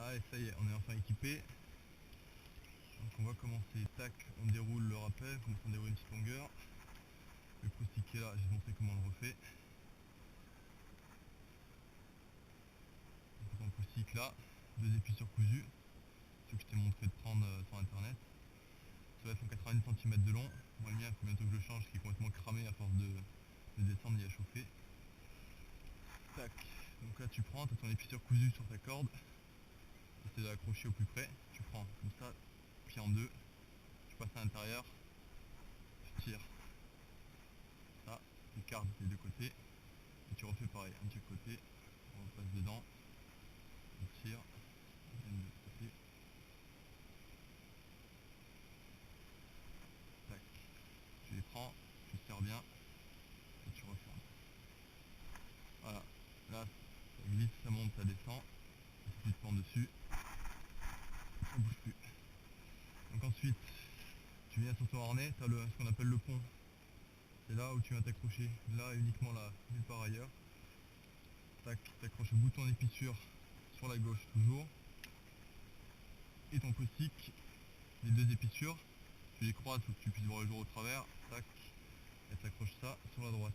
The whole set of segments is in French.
Allez, ça y est, on est enfin équipé. Donc on va commencer. Tac, on déroule le rappel, comme ça on déroule une petite longueur. Le croustic est là, je vais te montrer comment on le refait. Donc on croustic là, 2 épis surcousus, ceux que je t'ai montré de prendre sur internet. Ceux-là font 90 cm de long. Moi le mien, il faut bientôt que je le change, qui est complètement cramé à force de descendre et à chauffer. Tac, donc là tu prends, tu as ton épi surcousu sur ta corde. Essaie de l'accrocher au plus près. Tu prends comme ça, pied en deux, tu passes à l'intérieur, tu tires. Ça, tu écartes des deux côtés. Et tu refais pareil, un de chaque côté, on repasse dedans, on tire, et de l'autre côté. Tac, tu les prends, tu serres bien, et tu refermes. Voilà, là, ça glisse, ça monte, ça descend, et si tu te prends dessus, ça bouge plus. Donc ensuite, tu viens sur ton harnais, tu as ce qu'on appelle le pont. C'est là où tu viens t'accrocher, là uniquement là, nulle part ailleurs. Tac, t'accroches le bouton d'épissure sur la gauche toujours. Et ton croustic, les deux épissures, tu les croises pour que tu puisses voir le jour au travers. Tac, et t'accroches ça sur la droite.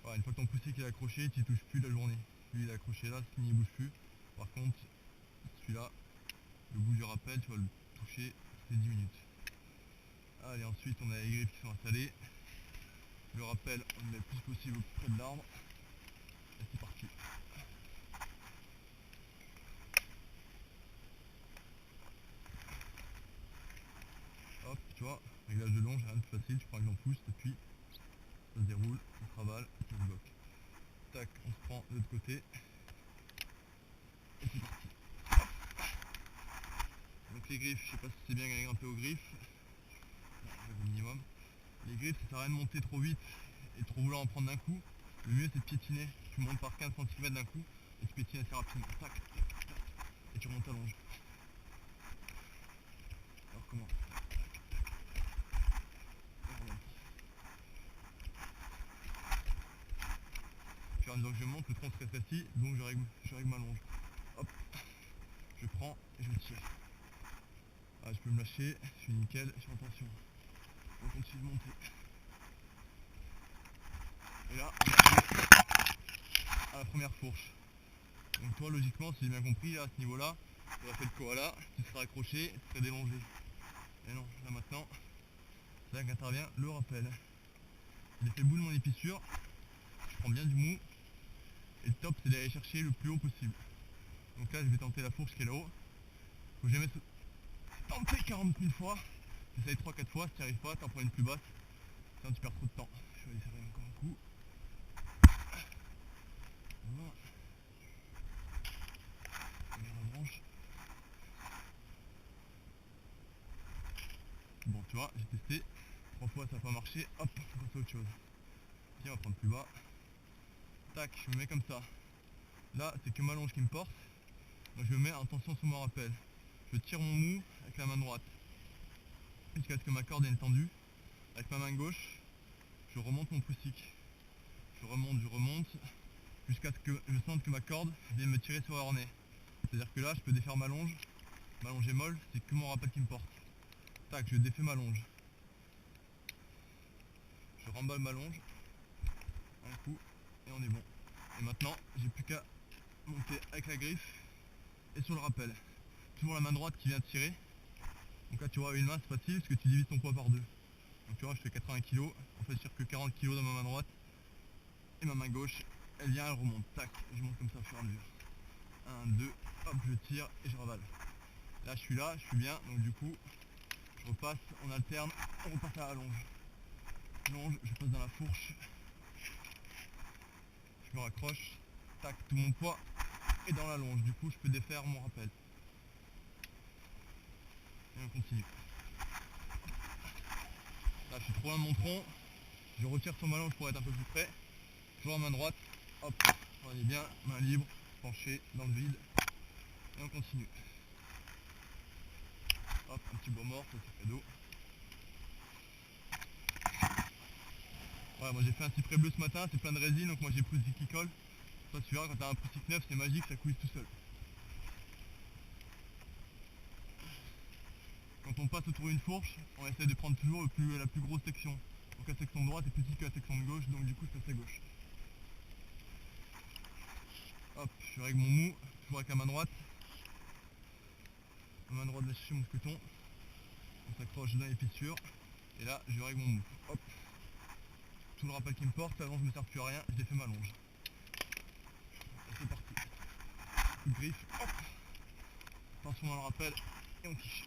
Voilà, une fois que ton croustic est accroché, tu ne touches plus la journée. Lui il est accroché là, c'est fini, il ne bouge plus. Par contre, celui-là, le bout du rappel, tu vas le toucher toutes les 10 minutes. Allez, ensuite on a les griffes qui sont installées. Le rappel, on le met le plus possible près de l'arbre. Et c'est parti. Hop, tu vois, réglage de longe, rien de plus facile, tu prends avec l'empousse, t'appuies, ça se déroule, ça se travaille, ça se bloque. Tac, on se prend de l'autre côté. Et c'est parti. Donc les griffes, je sais pas si c'est bien grimper aux griffes. Au minimum. Les griffes, ça sert à rien de monter trop vite et trop vouloir en prendre d'un coup. Le mieux c'est de piétiner. Tu montes par 15 cm d'un coup et tu piétines assez rapidement. Tac, tac, tac. Et tu remontes à longe. Alors comment? Au fur et à mesure que je monte, le tronc se rétrécit, donc je règle ma longe. Hop, je prends et je tire. Ah, je peux me lâcher, je suis nickel, je suis en tension. On continue de monter. Et là, on arrive à la première fourche. Donc toi, logiquement, si j'ai bien compris, là, à ce niveau-là, tu aurais fait le koala, tu serais accroché, tu serais délongé. Et non, là maintenant, c'est là qu'intervient le rappel. J'ai fait le bout de mon épissure, je prends bien du mou, et le top c'est d'aller chercher le plus haut possible. Donc là je vais tenter la fourche qui est là-haut. Faut jamais tenter 40 000 fois, t'essayes 3-4 fois, si tu n'y arrives pas, t'en prends une plus basse, sinon tu perds trop de temps. Je vais aller serrer encore un coup. Voilà. Regarde la branche. Bon tu vois, j'ai testé, 3 fois ça n'a pas marché, hop, on passe à autre chose. Tiens, on va prendre plus bas. Tac, je me mets comme ça. Là c'est que ma longe qui me porte, donc je me mets en tension sur mon rappel. Je tire mon mou avec la main droite jusqu'à ce que ma corde est tendue. Avec ma main gauche, je remonte mon croustic. Je remonte, jusqu'à ce que je sente que ma corde vienne me tirer sur le harnais. C'est-à-dire que là, je peux défaire ma longe est molle, c'est que mon rappel qui me porte. Tac, je défais ma longe. Je remballe ma longe, un coup, et on est bon. Et maintenant, j'ai plus qu'à monter avec la griffe et sur le rappel. Toujours la main droite qui vient tirer. Donc là, tu vois, avec une main, c'est facile parce que tu divises ton poids par deux. Donc tu vois, je fais 80 kg, en fait, je tire que 40 kg dans ma main droite. Et ma main gauche, elle vient, elle remonte. Tac, je monte comme ça au fur et à mesure. 1, 2, hop, je tire et je ravale. Là, je suis bien, donc du coup, je repasse, on alterne, on repasse à la longe. Longe, je passe dans la fourche. Je me raccroche, tac, tout mon poids est dans la longe. Du coup, je peux défaire mon rappel. Et on continue. Là, je suis trop loin de mon tronc. Je retire sur ma longe pour être un peu plus près. Toujours la main droite, hop, on est bien, main libre, penché dans le vide. Et on continue. Hop, un petit bois mort, ça c'est cadeau. Ouais, moi j'ai fait un cyprès bleu ce matin, c'est plein de résine, donc moi j'ai pris le qui colle. Toi tu verras, quand t'as un croustic neuf, c'est magique, ça coule tout seul. passe autour d'une fourche, on essaie de prendre toujours la plus grosse section. Donc la section de droite est plus petite que la section de gauche, donc du coup je passe à gauche. Hop, je règle mon mou, toujours avec la main droite. La main droite va chercher mon mousqueton. On s'accroche dans les fissures. Et là, je règle mon mou. Hop. Tout le rappel qui me porte, avant je me sers plus à rien, je défais ma longe. Et c'est parti. Coup de griffe, hop. Attention dans le rappel, et on quiche.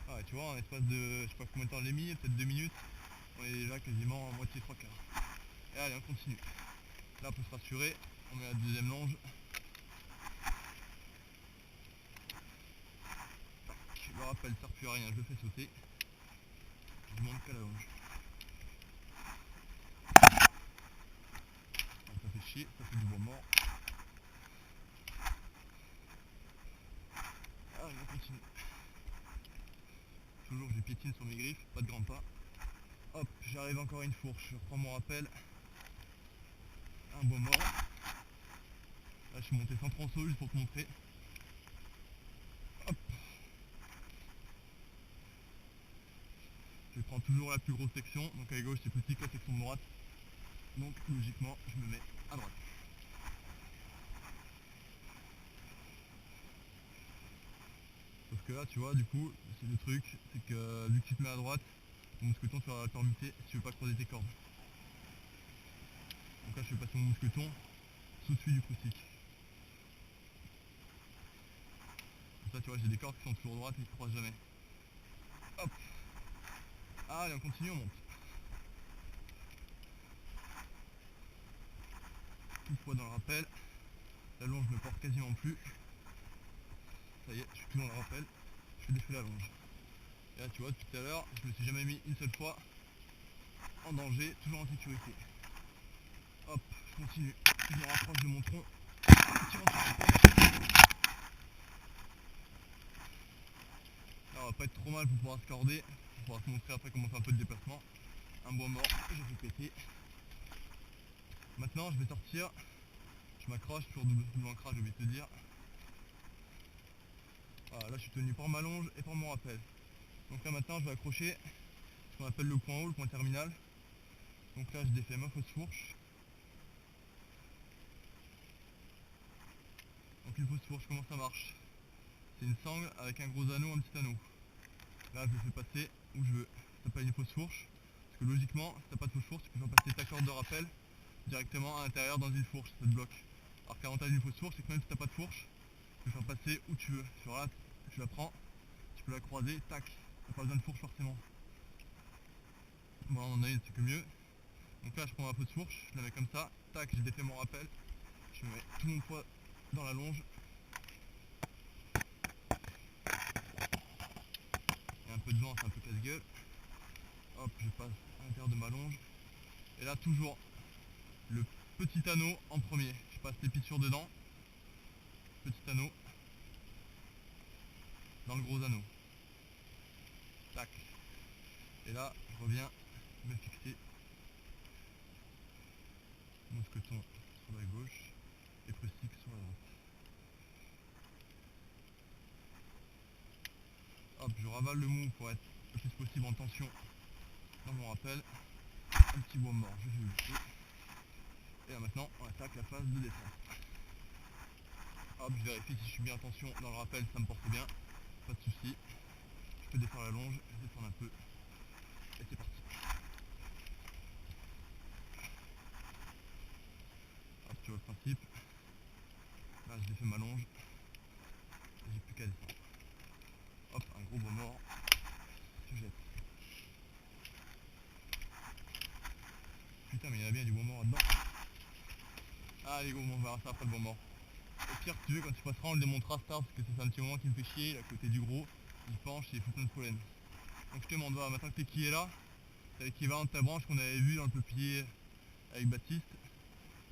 Ah, tu vois, en espace de, je sais pas combien de temps je l'ai mis, peut-être 2 minutes, on est déjà quasiment à moitié 3/4. Et allez, on continue. Là, on peut se rassurer, on met la deuxième longe. Le rappel ne sert plus à rien, je le fais sauter. Je monte qu'à la longe. Ça fait chier, ça fait du bois mort. Allez, on continue. Toujours je piétine sur mes griffes, pas de grands pas. Hop, j'arrive encore à une fourche, je reprends mon rappel. Un bois mort. Là je suis monté sans tronçon juste pour te montrer. Hop. Je prends toujours la plus grosse section, donc à gauche c'est plus petit que la section de droite. Donc logiquement je me mets à droite. Sauf que là tu vois du coup, c'est le truc, c'est que vu que tu te mets à droite, ton mousqueton tu vas t'embêter si tu veux pas croiser tes cordes. Donc là je fais passer mon mousqueton sous celui du croustique. Comme ça tu vois j'ai des cordes qui sont toujours droites et qui ne croisent jamais. Hop. Allez on continue, on monte. Tout poids dans le rappel. La longe ne porte quasiment plus. Ça y est, je suis tout dans le rappel. Je défais la longe. Et là tu vois, tout à l'heure, je me suis jamais mis une seule fois en danger, toujours en sécurité. Hop, je continue. Je me rapproche de mon tronc. Là on va pas être trop mal pour pouvoir se corder. On pourra se montrer après comment on fait un peu de déplacement. Un bois mort, j'ai fait péter. Maintenant je vais sortir. Je m'accroche, toujours double ancrage, j'ai oublié de te dire. Voilà, là je suis tenu par ma longe et par mon rappel. Donc là maintenant je vais accrocher ce qu'on appelle le point haut, le point terminal. Donc là je défais ma fausse fourche. Donc une fausse fourche, comment ça marche? C'est une sangle avec un gros anneau, un petit anneau. Là je le fais passer où je veux. C'est pas une fausse fourche. Parce que logiquement, si t'as pas de fausse fourche, tu peux faire passer ta corde de rappel directement à l'intérieur dans une fourche, ça te bloque. Alors que l'avantage d'une fausse fourche, c'est que même si t'as pas de fourche, tu peux faire passer où tu veux. Sur là, tu la prends, tu peux la croiser, tac, t'as pas besoin de fourche forcément. Bon, on en a une, c'est que mieux. Donc là, je prends ma fausse fourche, je la mets comme ça, tac, j'ai défait mon rappel, je mets tout mon poids dans la longe. Il y a un peu de vent, c'est un peu casse-gueule. Hop, je passe à l'intérieur de ma longe. Et là, toujours le petit anneau en premier. Je passe les fissures dedans. Petit anneau. Dans le gros anneau. Tac. Et là, je reviens me fixer. Mousqueton sur la gauche et croustique sur la droite. Hop, je ravale le mou pour être le plus possible en tension dans mon rappel. Un petit bois mort, je fais le. Et là maintenant, on attaque la phase de descente. Hop, je vérifie si je suis bien en tension dans le rappel, ça me porte bien. Pas de soucis. Je peux descendre la longe, je descends un peu. Et c'est parti. Hop, tu vois le principe. Là, je défais ma longe. Et j'ai plus qu'à descendre. Hop, un gros bois mort. Je jette. Putain, mais il y en a bien du bois mort là-dedans. Allez, go, on verra ça après le bois mort. Au pire, si tu veux, quand tu passeras, on le démontera tard parce que c'est un petit moment qui me fait chier. Là, à côté du gros, il penche et il fout plein de pollen. Donc je te demande, voilà, maintenant que t'es qui est là, c'est l'équivalent de ta branche qu'on avait vu dans le peuplier avec Baptiste.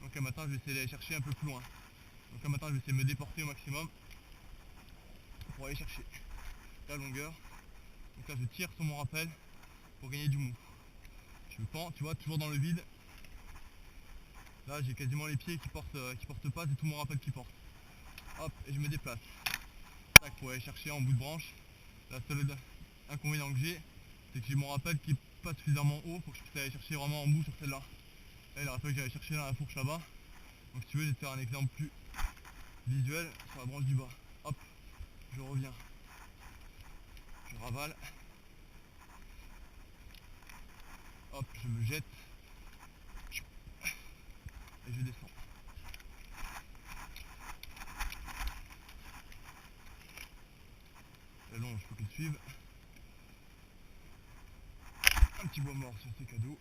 Donc là maintenant je vais essayer d'aller chercher un peu plus loin. Donc là maintenant je vais essayer de me déporter au maximum pour aller chercher la longueur. Donc là je tire sur mon rappel pour gagner du mou. Je me pends, tu vois, toujours dans le vide. Là j'ai quasiment les pieds qui portent pas, c'est tout mon rappel qui porte. Hop, et je me déplace. Tac, pour aller chercher en bout de branche. La seule inconvénient que j'ai, c'est que j'ai mon rappel qui est pas suffisamment haut pour que je puisse aller chercher vraiment en bout sur celle-là. Là, le rappel que j'allais chercher dans la fourche là-bas. Donc si tu veux, je vais te faire un exemple plus visuel sur la branche du bas. Hop, je reviens. Je ravale. Hop, je me jette. Et je descends. La longe, il faut qu'elle suive. Un petit bois mort sur ces cadeaux.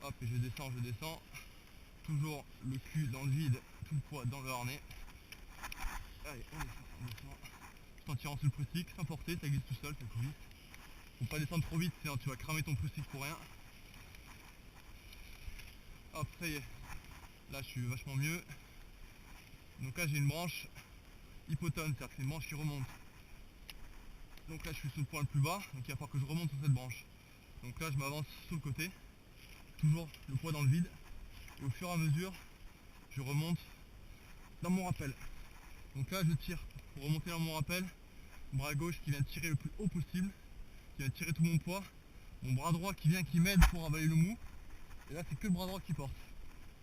Hop, et je descends. Toujours le cul dans le vide, tout le poids dans le harnais. Allez, on descend. Tout en tirant sur le prussique, sans porter, ça glisse tout seul, ça glisse. Faut pas descendre trop vite, sinon tu vas cramer ton prussique pour rien. Hop, ça y est. Là, je suis vachement mieux. Donc là, j'ai une branche hypotone, c'est-à-dire que c'est une branche qui remonte. Donc là, je suis sur le point le plus bas, donc il va falloir que je remonte sur cette branche. Donc là, je m'avance sur le côté, toujours le poids dans le vide. Et au fur et à mesure, je remonte dans mon rappel. Donc là, je tire pour remonter dans mon rappel. Bras gauche qui vient tirer le plus haut possible, qui vient tirer tout mon poids. Mon bras droit qui vient, qui m'aide pour avaler le mou. Et là, c'est que le bras droit qui porte.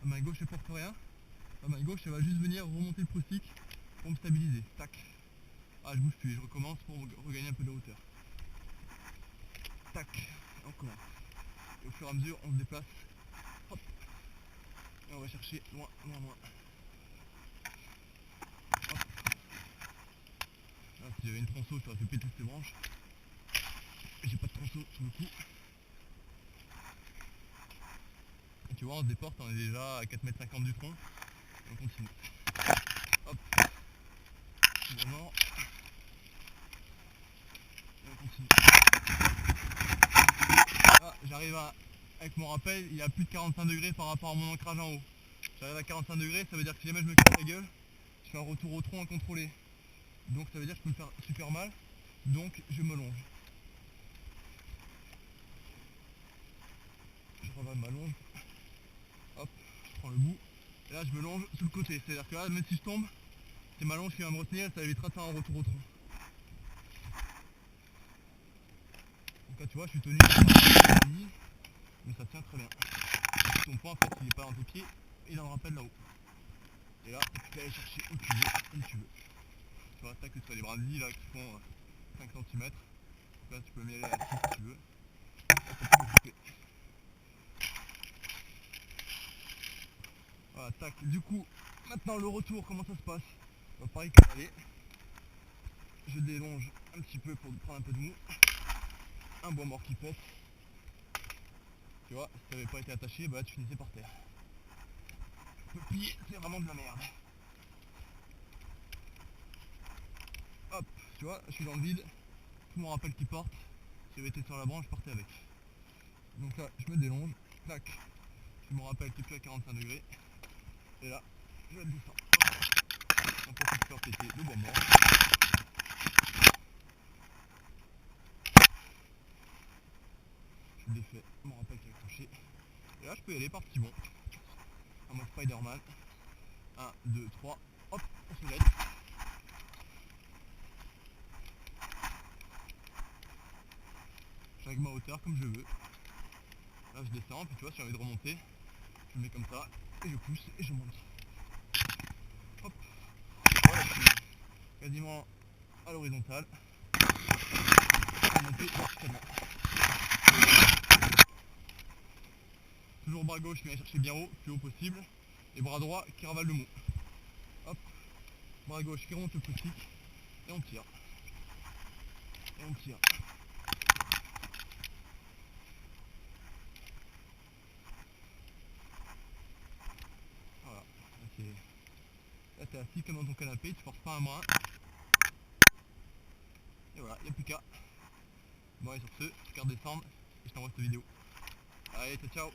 La main gauche ne porte rien. La main gauche, elle va juste venir remonter le prussique pour me stabiliser. Tac. Ah, je bouge plus, je recommence pour regagner un peu de hauteur. Tac. Et on commence. Et au fur et à mesure, on se déplace. Hop. Et on va chercher loin. Hop. Là, si j'avais une tronçon, ça aurait fait péter ces branches. Et j'ai pas de tronçon sur le coup. Et tu vois, on se déporte, on est déjà à 4,50 m du tronc. Et on continue. Hop. Vraiment. Et on continue. Là, j'arrive avec mon rappel, il est à plus de 45 degrés par rapport à mon ancrage en haut. J'arrive à 45 degrés, ça veut dire que si jamais je me casse la gueule, je fais un retour au tronc incontrôlé. Donc ça veut dire que je peux me faire super mal. Donc je me longe. Je ravale ma longe. Hop, je prends le bout. Et là je me longe sur le côté. C'est-à-dire que là, même si je tombe, c'est ma longe qui va me retenir, ça évitera de faire un retour au tronc. Donc là tu vois, je suis tenu, mais ça tient très bien. Ton poids en fait il n'est pas dans tes pieds, il en rappelle là-haut. Et là, tu peux aller chercher où tu veux, comme tu veux. Tu vois, tac, que ce soit les brindilles là qui font 5 cm. Là tu peux m'y aller à 6 si tu veux. Là, ça peut m'occuper. Voilà, tac. Du coup, maintenant le retour, comment ça se passe? Bah, pareil que l'aller. Je délonge un petit peu pour prendre un peu de mou. Un bois mort qui pète. Tu vois, si tu n'avais pas été attaché, bah tu finissais par terre. Le plier, c'est vraiment de la merde. Hop, tu vois, je suis dans le vide. Tout mon rappel qui porte. Si j'avais été sur la branche, je partais avec. Donc là, je me délonge. Tac. Je me rappelle qui est plus à 45 degrés. Et là, je descends. On profite pour faire péter le bois mort. Je défais mon rappel qui est accroché. Et là, je peux y aller par petits bonds. En mode Spider-Man. 1, 2, 3. Hop, on se jette. Je règle ma hauteur comme je veux. Là, je descends. Puis tu vois, si j'ai envie de remonter, je me mets comme ça. Et je pousse et je monte. Hop. Voilà, je suis quasiment à l'horizontale. Monter verticalement. Toujours bras gauche qui vient chercher bien haut, le plus haut possible. Et bras droit qui ravale le mou. Hop. Bras gauche qui remonte le prussique. Et on tire. Et on tire. Voilà. Là t'es assis comme dans ton canapé, tu forces pas un bras. Et voilà, il n'y a plus qu'à. Bon allez sur ce, je regarde descendre et je t'envoie cette vidéo. Allez, ciao ciao.